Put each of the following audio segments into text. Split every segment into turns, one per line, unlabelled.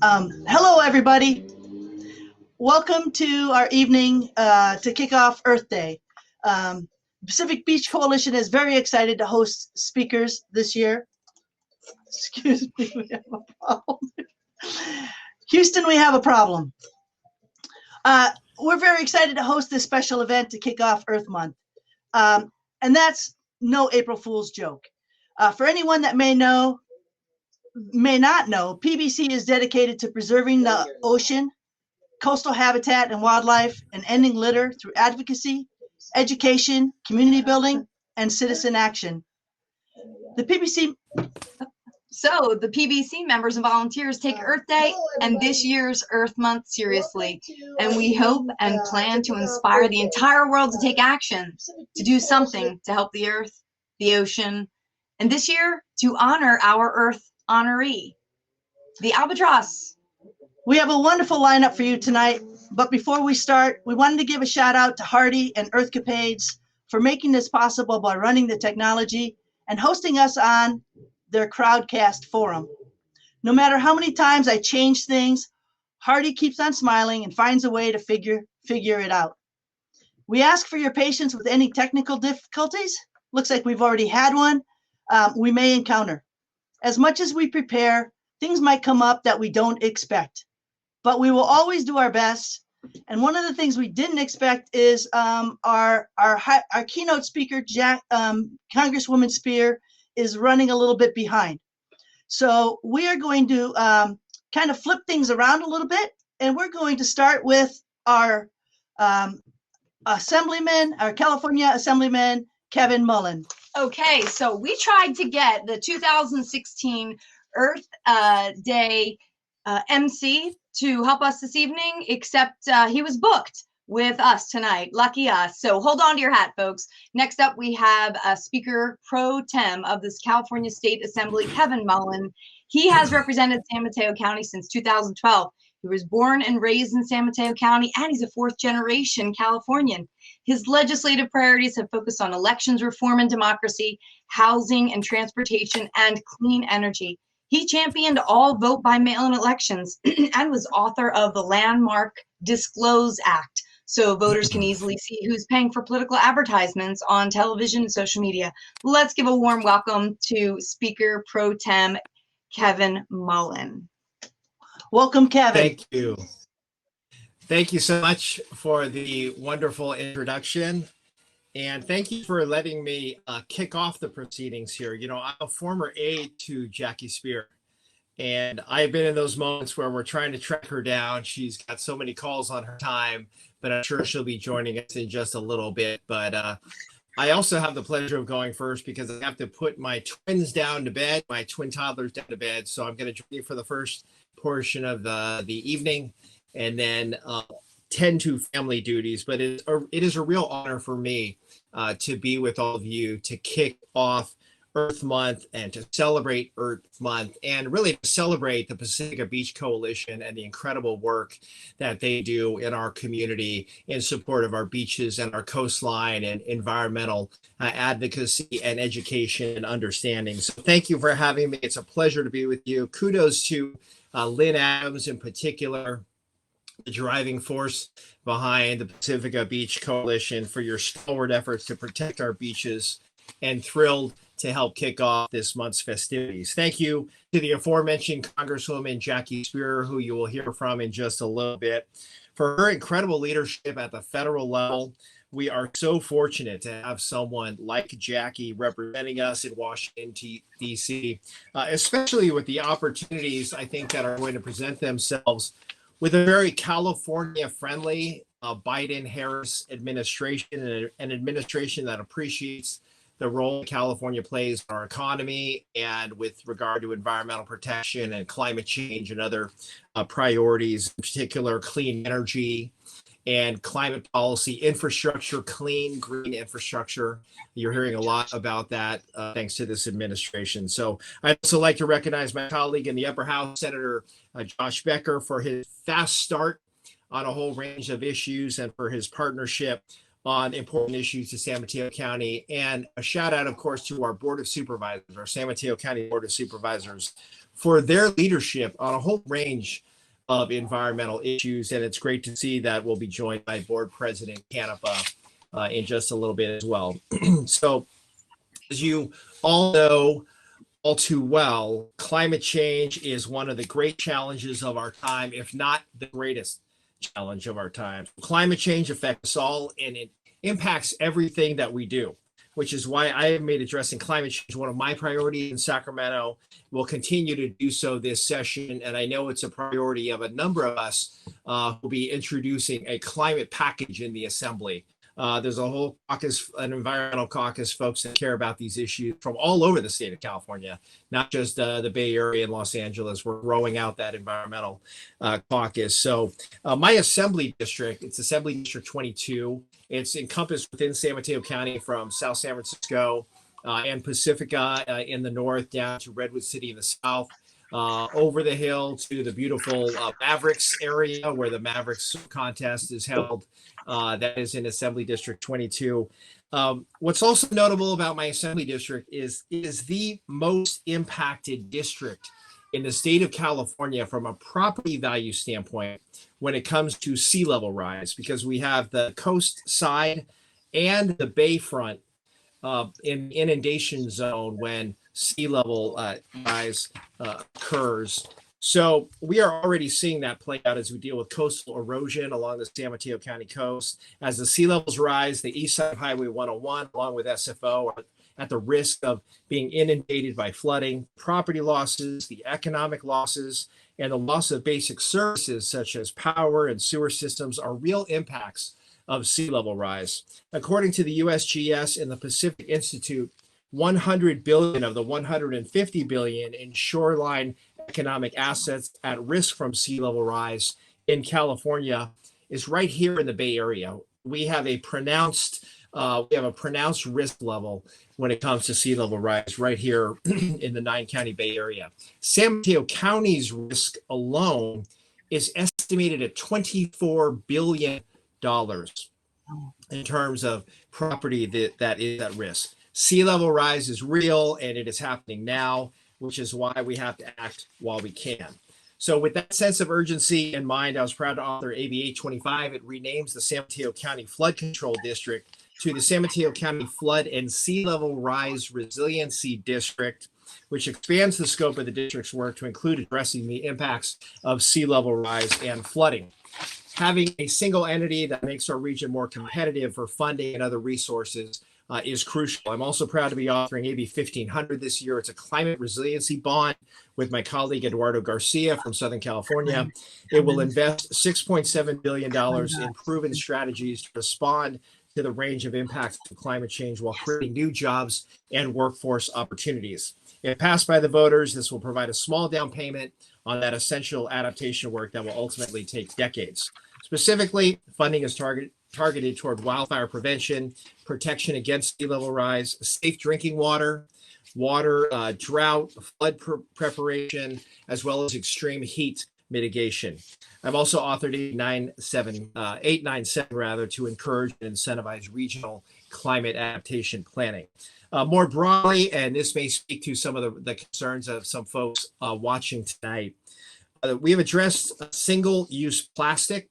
Hello, everybody. Welcome to our evening to kick off Earth Day. Pacific Beach Coalition is very excited to host speakers this year. Excuse me, we have a problem. Houston, we have a problem. We're very excited to host this special event to kick off Earth Month. And that's no April Fool's joke. For anyone that may not know, PBC is dedicated to preserving the ocean, coastal habitat and wildlife, and ending litter through advocacy, education, community building, and citizen action. The PBC
members and volunteers take Earth Day and this year's Earth Month seriously, and we hope and plan to inspire the entire world to take action, to do something to help the Earth, the ocean, and this year to honor our Earth honoree, the albatross.
We have a wonderful lineup for you tonight, but before we start, we wanted to give a shout out to Hardy and Earthcapades for making this possible by running the technology and hosting us on their Crowdcast forum. No matter how many times I change things, Hardy keeps on smiling and finds a way to figure it out. We ask for your patience with any technical difficulties. Looks like we've already had one. We may encounter. As much as we prepare, things might come up that we don't expect, but we will always do our best. And one of the things we didn't expect is our keynote speaker, Congresswoman Spear, is running a little bit behind. So we are going to kind of flip things around a little bit, and we're going to start with our Assemblyman, our California Assemblyman, Kevin Mullen.
Okay, so we tried to get the 2016 Earth Day MC to help us this evening, except he was booked with us tonight. Lucky us. So hold on to your hat, folks. Next up, we have Speaker Pro Tem of this California State Assembly, Kevin Mullen. He has represented San Mateo County since 2012. He was born and raised in San Mateo County, and he's a fourth-generation Californian. His legislative priorities have focused on elections reform and democracy, housing and transportation, and clean energy. He championed all vote by mail-in elections and was author of the landmark Disclose Act, so voters can easily see who's paying for political advertisements on television and social media. Let's give a warm welcome to Speaker Pro Tem Kevin Mullen.
Welcome, Kevin.
Thank you. Thank you so much for the wonderful introduction. And thank you for letting me kick off the proceedings here. You know, I'm a former aide to Jackie Spear, and I've been in those moments where we're trying to track her down. She's got so many calls on her time, but I'm sure she'll be joining us in just a little bit. But I also have the pleasure of going first because I have to put my twins down to bed, my twin toddlers down to bed. So I'm going to join you for the first portion of the evening, and then tend to family duties. But it is a real honor for me to be with all of you to kick off Earth Month and to celebrate Earth Month and really to celebrate the Pacific Beach Coalition and the incredible work that they do in our community in support of our beaches and our coastline and environmental advocacy and education and understanding. So thank you for having me. It's a pleasure to be with you. Kudos to Lynn Adams in particular, the driving force behind the Pacific Beach Coalition, for your stalwart efforts to protect our beaches, and thrilled to help kick off this month's festivities. Thank you to the aforementioned Congresswoman Jackie Spear, who you will hear from in just a little bit, for her incredible leadership at the federal level. We are so fortunate to have someone like Jackie representing us in Washington, D.C., especially with the opportunities I think that are going to present themselves with a very California-friendly Biden-Harris administration, and an administration that appreciates the role California plays in our economy and with regard to environmental protection and climate change and other priorities, in particular clean energy and climate policy, infrastructure, clean, green infrastructure. You're hearing a lot about that thanks to this administration. So I'd also like to recognize my colleague in the upper house, Senator Josh Becker, for his fast start on a whole range of issues and for his partnership on important issues to San Mateo County. And a shout out, of course, to our Board of Supervisors, our San Mateo County Board of Supervisors, for their leadership on a whole range of environmental issues. And it's great to see that we'll be joined by Board President Canepa in just a little bit as well. So as you all know all too well, climate change is one of the great challenges of our time, if not the greatest challenge of our time. Climate change affects us all, and it impacts everything that we do, which is why I have made addressing climate change one of my priorities in Sacramento. We'll continue to do so this session, and I know it's a priority of a number of us who will be introducing a climate package in the Assembly. There's a whole caucus, an environmental caucus, folks that care about these issues from all over the state of California, not just the Bay Area and Los Angeles. We're growing out that environmental caucus. So my Assembly district, it's Assembly District 22. It's encompassed within San Mateo County from South San Francisco and Pacifica in the north down to Redwood City in the south. Over the hill to the beautiful Mavericks area where the Mavericks contest is held. That is in Assembly District 22. What's also notable about my Assembly District is it is the most impacted district in the state of California from a property value standpoint when it comes to sea level rise, because we have the coast side and the bayfront in inundation zone when sea level rise occurs. So we are already seeing that play out as we deal with coastal erosion along the San Mateo County coast. As the sea levels rise, the east side of Highway 101, along with SFO, are at the risk of being inundated by flooding. Property losses, the economic losses, and the loss of basic services such as power and sewer systems are real impacts of sea level rise. According to the USGS and the Pacific Institute, 100 billion of the 150 billion in shoreline economic assets at risk from sea level rise in California is right here in the Bay Area. We have a pronounced risk level when it comes to sea level rise right here in the 9-county Bay Area. San Mateo County's risk alone is estimated at $24 billion in terms of property that is at risk. Sea level rise is real and it is happening now, which is why we have to act while we can. So with that sense of urgency in mind, I was proud to author AB 825. It renames the San Mateo County Flood Control District to the San Mateo County Flood and Sea Level Rise Resiliency District, which expands the scope of the district's work to include addressing the impacts of sea level rise and flooding. Having a single entity that makes our region more competitive for funding and other resources is crucial. I'm also proud to be authoring AB 1500 this year. It's a climate resiliency bond with my colleague Eduardo Garcia from Southern California. It will invest $6.7 billion in proven strategies to respond to the range of impacts of climate change while creating new jobs and workforce opportunities. If passed by the voters, this will provide a small down payment on that essential adaptation work that will ultimately take decades. Specifically, funding is targeted toward wildfire prevention, protection against sea level rise, safe drinking water, drought, flood preparation, as well as extreme heat mitigation. I've also authored 897 to encourage and incentivize regional climate adaptation planning. More broadly, and this may speak to some of the concerns of some folks watching tonight, we have addressed single-use plastic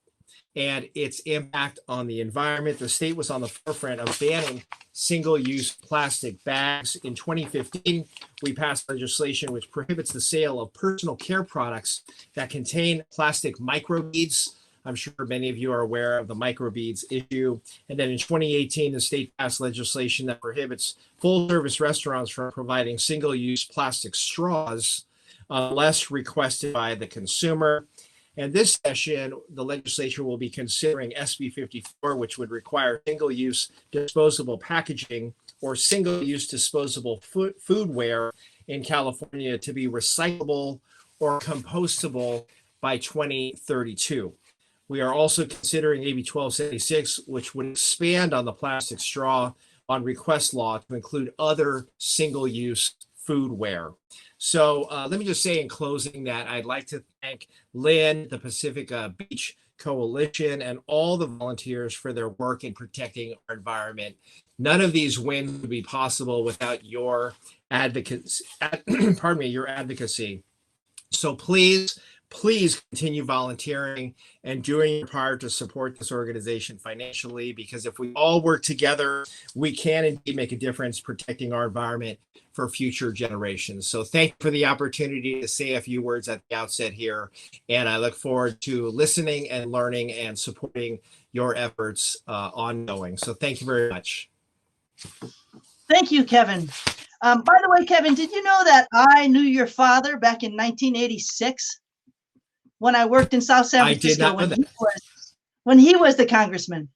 and its impact on the environment. The state was on the forefront of banning single-use plastic bags. In 2015, we passed legislation which prohibits the sale of personal care products that contain plastic microbeads. I'm sure many of you are aware of the microbeads issue. And then in 2018, the state passed legislation that prohibits full-service restaurants from providing single-use plastic straws unless requested by the consumer. And this session, the legislature will be considering SB 54, which would require single-use disposable packaging or single-use disposable foodware in California to be recyclable or compostable by 2032. We are also considering AB 1276, which would expand on the plastic straw on request law to include other single-use foodware. So let me just say in closing that I'd like to thank Lynn, the Pacific Beach Coalition, and all the volunteers for their work in protecting our environment. None of these wins would be possible without your advocacy. Your advocacy. So please please continue volunteering and doing your part to support this organization financially, because if we all work together, we can indeed make a difference protecting our environment for future generations. So thank you for the opportunity to say a few words at the outset here. And I look forward to listening and learning and supporting your efforts ongoing. So thank you very much.
Thank you, Kevin. By the way, Kevin, did you know that I knew your father back in 1986 when I worked in South San
I did
Francisco
not know that.
when he was the congressman?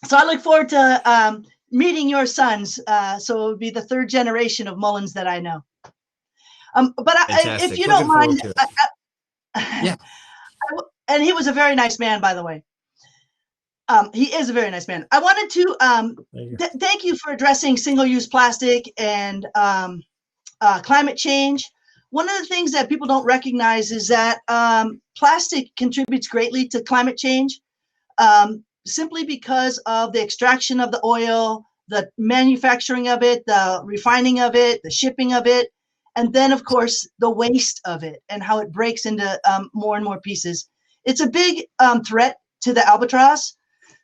So I look forward to meeting your sons. So it would be the third generation of Mullins that I know. But if you don't mind,
yeah.
And he was a very nice man, by the way. He is a very nice man. I wanted to thank you for addressing single-use plastic and climate change. One of the things that people don't recognize is that plastic contributes greatly to climate change simply because of the extraction of the oil, the manufacturing of it, the refining of it, the shipping of it, and then, of course, the waste of it and how it breaks into more and more pieces. It's a big threat to the albatross.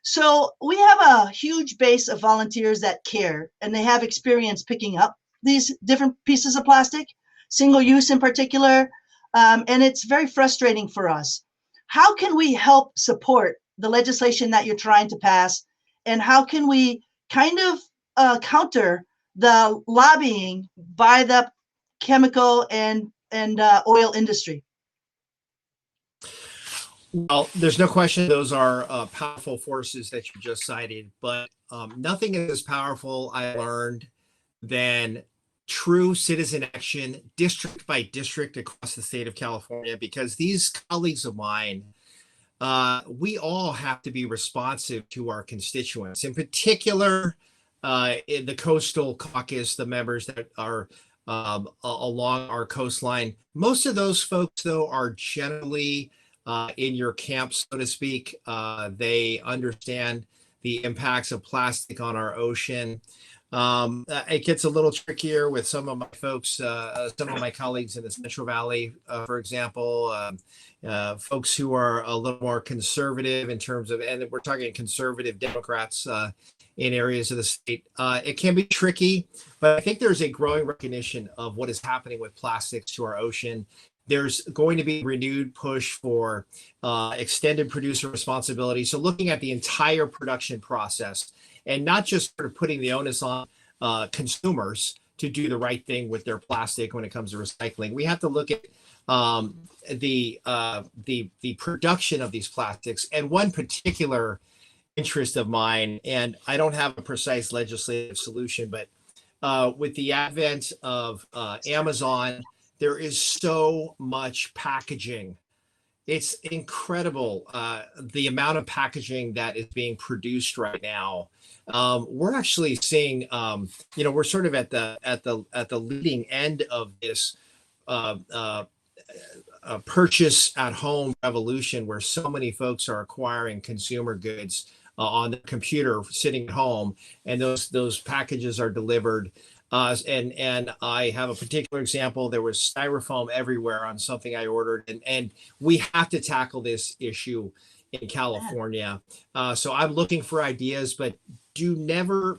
So we have a huge base of volunteers that care, and they have experience picking up these different pieces of plastic, single use in particular, and it's very frustrating for us. How can we help support the legislation that you're trying to pass, and how can we kind of counter the lobbying by the chemical and oil industry?
Well, there's no question those are powerful forces that you just cited, but nothing is as powerful, I learned, than true citizen action, district by district across the state of California, because these colleagues of mine, we all have to be responsive to our constituents, in particular, in the Coastal Caucus, the members that are along our coastline. Most of those folks, though, are generally in your camp, so to speak. They understand the impacts of plastic on our ocean. It gets a little trickier with some of my folks, some of my colleagues in the Central Valley, for example, folks who are a little more conservative in terms of, and we're talking conservative Democrats in areas of the state. It can be tricky, but I think there's a growing recognition of what is happening with plastics to our ocean. There's going to be renewed push for extended producer responsibility. So looking at the entire production process and not just sort of putting the onus on consumers to do the right thing with their plastic when it comes to recycling. We have to look at the production of these plastics. And one particular interest of mine, and I don't have a precise legislative solution, but with the advent of Amazon, there is so much packaging. It's incredible the amount of packaging that is being produced right now. We're actually seeing, we're sort of at the leading end of this purchase at home revolution, where so many folks are acquiring consumer goods on the computer sitting at home, and those packages are delivered. And I have a particular example. There was styrofoam everywhere on something I ordered, and we have to tackle this issue in California. So I'm looking for ideas, but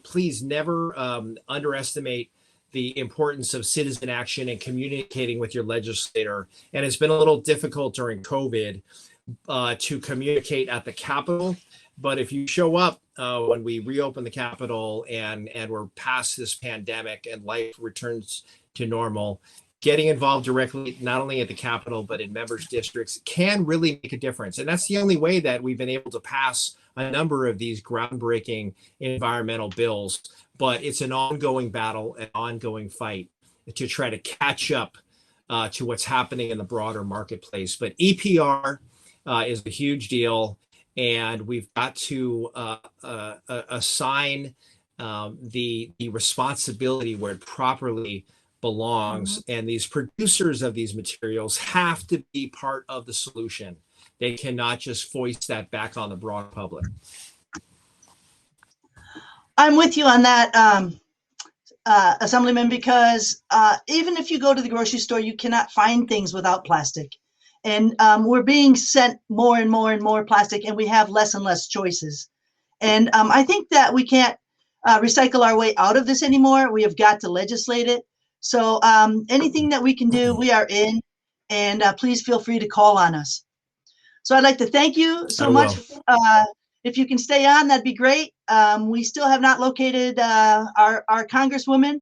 please never underestimate the importance of citizen action and communicating with your legislator. And it's been a little difficult during COVID to communicate at the Capitol. But if you show up when we reopen the Capitol and we're past this pandemic and life returns to normal, getting involved directly, not only at the Capitol, but in members' districts can really make a difference. And that's the only way that we've been able to pass a number of these groundbreaking environmental bills. But it's an ongoing battle, an ongoing fight to try to catch up to what's happening in the broader marketplace. But EPR is a huge deal. And we've got to assign the responsibility where it properly belongs. Mm-hmm. And these producers of these materials have to be part of the solution. They cannot just foist that back on the broad public.
I'm with you on that, Assemblyman, because even if you go to the grocery store, you cannot find things without plastic. And we're being sent more and more and more plastic, and we have less and less choices. And I think that we can't recycle our way out of this anymore. We have got to legislate it. So anything that we can do, we are in. And please feel free to call on us. So I'd like to thank you so much. If you can stay on, that'd be great. We still have not located our Congresswoman,